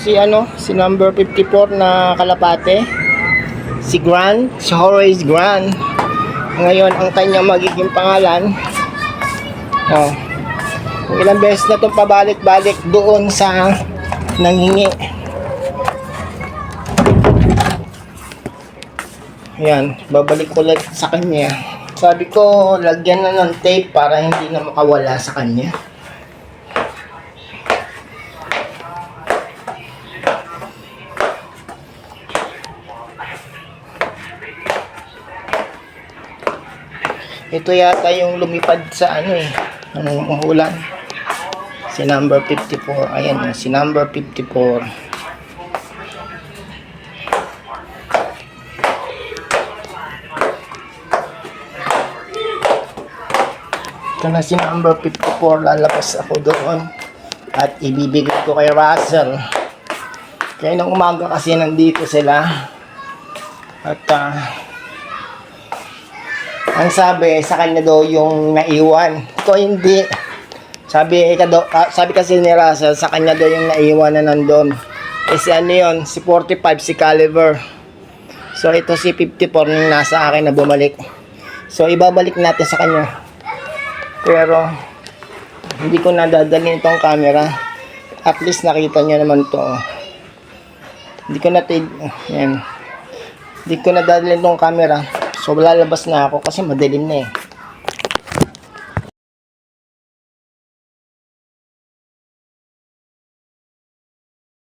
si number 54 na kalapate, si Grant, si Horace Grant. Ngayon ang kanyang magiging pangalan, kung ilang beses na itong pabalik-balik doon sa nanghingi. Ayan, babalik ulit sa kanya. Sabi ko, lagyan na ng tape para hindi na makawala sa kanya. Ito yata yung lumipad sa mahulan. Si number 54. Ayan, si number 54. Ito na si number 54. Lalabas ako doon at ibibigay ko kay Russell. Kaya nung umaga kasi nandito sila. At ang sabi sa kanya daw yung naiwan. Ito hindi. Sabi kasi ni Russell, sa kanya daw yung naiwan na nandun. Si yun, si 45, si Caliber. So ito si 54 yung nasa akin na bumalik. So ibabalik natin sa kanya. Pero hindi ko nadadalhin itong camera. At least nakita nyo naman to. Hindi ko nadadalhin itong camera. So lalabas na ako kasi madilim na eh.